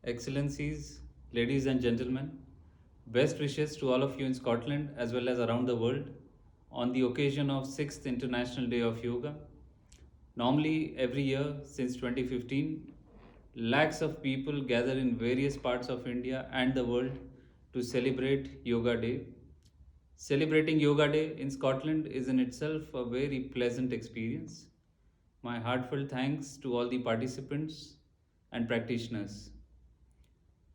Excellencies, ladies and gentlemen, best wishes to all of you in Scotland as well as around the world on the occasion of 6th International Day of Yoga. Normally, every year since 2015, lakhs of people gather in various parts of India and the world to celebrate Yoga Day. Celebrating Yoga Day in Scotland is in itself a very pleasant experience. My heartfelt thanks to all the participants and practitioners.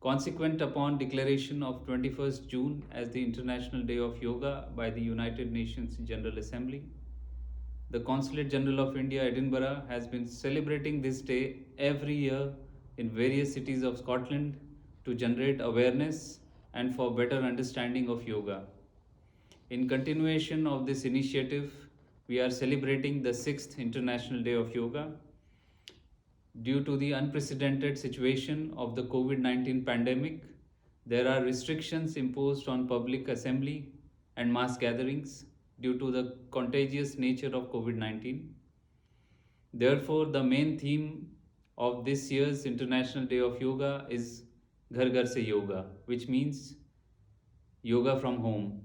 Consequent upon declaration of 21st June as the International Day of Yoga by the United Nations General Assembly, the Consulate General of India, Edinburgh, has been celebrating this day every year in various cities of Scotland to generate awareness and for better understanding of yoga. In continuation of this initiative, we are celebrating the 6th International Day of Yoga. Due to the unprecedented situation of the COVID 19 pandemic, there are restrictions imposed on public assembly and mass gatherings due to the contagious nature of COVID 19. Therefore, the main theme of this year's International Day of Yoga is Ghar Ghar Se Yoga, which means yoga from home,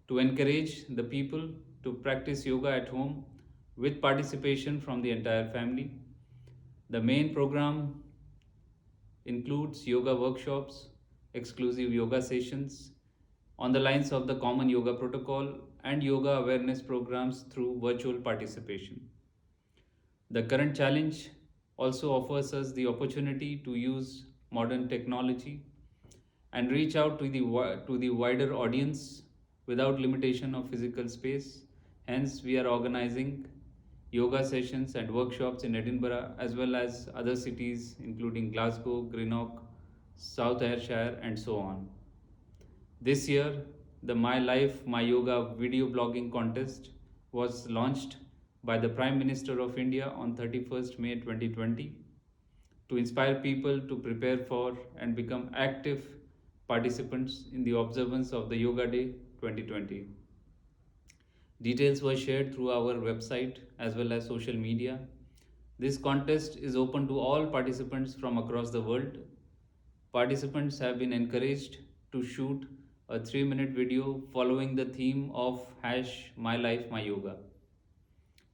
to encourage the people to practice yoga at home with participation from the entire family. The main program includes yoga workshops, exclusive yoga sessions on the lines of the common yoga protocol and yoga awareness programs through virtual participation. The current challenge also offers us the opportunity to use modern technology and reach out to the wider audience without limitation of physical space. Hence, we are organizing yoga sessions and workshops in Edinburgh as well as other cities including Glasgow, Greenock, South Ayrshire, and so on. This year, the My Life, My Yoga video blogging contest was launched by the Prime Minister of India on 31st May 2020 to inspire people to prepare for and become active participants in the observance of the Yoga Day 2020. Details were shared through our website as well as social media. This contest is open to all participants from across the world. Participants have been encouraged to shoot a 3-minute video following the theme of #MyLifeMyYoga.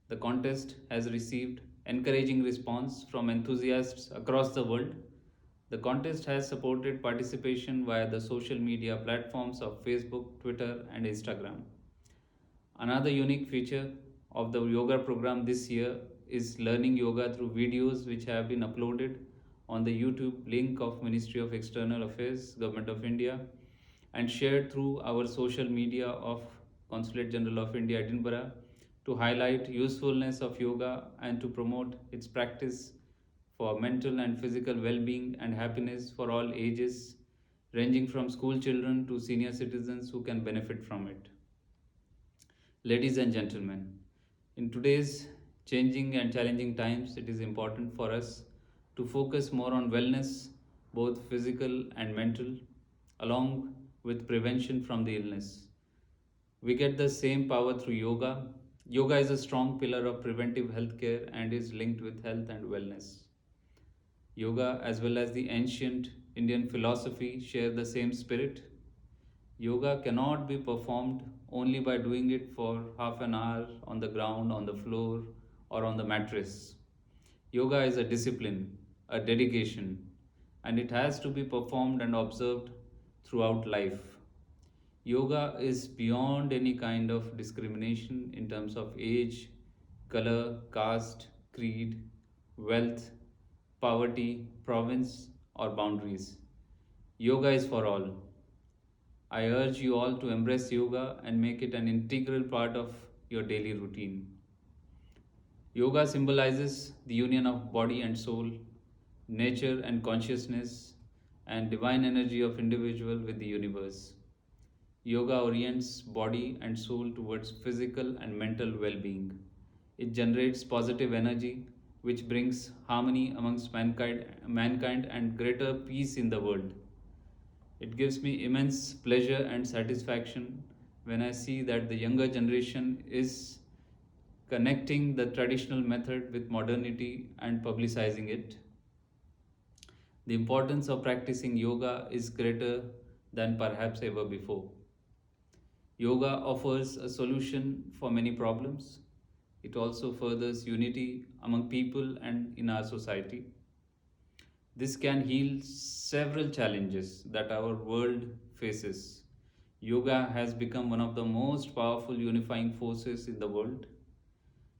The contest has received encouraging response from enthusiasts across the world. The contest has supported participation via the social media platforms of Facebook, Twitter, and Instagram. Another unique feature of the yoga program this year is learning yoga through videos which have been uploaded on the YouTube link of Ministry of External Affairs, Government of India, and shared through our social media of Consulate General of India, Edinburgh, to highlight usefulness of yoga and to promote its practice for mental and physical well-being and happiness for all ages, ranging from school children to senior citizens who can benefit from it. Ladies and gentlemen, in today's changing and challenging times, it is important for us to focus more on wellness, both physical and mental, along with prevention from the illness. We get the same power through yoga. Yoga is a strong pillar of preventive healthcare and is linked with health and wellness. Yoga, as well as the ancient Indian philosophy, share the same spirit. Yoga cannot be performed only by doing it for half an hour on the ground, on the floor, or on the mattress. Yoga is a discipline, a dedication, and it has to be performed and observed throughout life. Yoga is beyond any kind of discrimination in terms of age, color, caste, creed, wealth, poverty, province, or boundaries. Yoga is for all. I urge you all to embrace yoga and make it an integral part of your daily routine. Yoga symbolizes the union of body and soul, nature and consciousness, and divine energy of individual with the universe. Yoga orients body and soul towards physical and mental well-being. It generates positive energy which brings harmony amongst mankind and greater peace in the world. It gives me immense pleasure and satisfaction when I see that the younger generation is connecting the traditional method with modernity and publicizing it. The importance of practicing yoga is greater than perhaps ever before. Yoga offers a solution for many problems. It also furthers unity among people and in our society. This can heal several challenges that our world faces. Yoga has become one of the most powerful unifying forces in the world.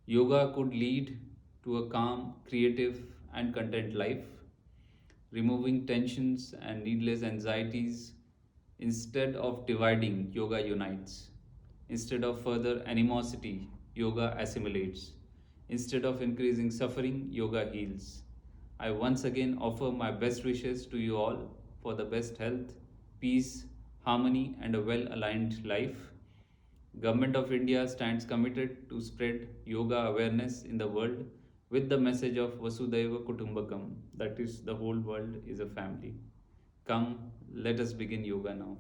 Yoga could lead to a calm, creative, and content life, removing tensions and needless anxieties. Instead of dividing, yoga unites. Instead of further animosity, yoga assimilates. Instead of increasing suffering, yoga heals. I once again offer my best wishes to you all for the best health, peace, harmony, and a well-aligned life. Government of India stands committed to spread yoga awareness in the world with the message of Vasudhaiva Kutumbakam, that is, the whole world is a family. Come, let us begin yoga now.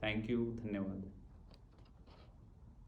Thank you. Dhanyawad.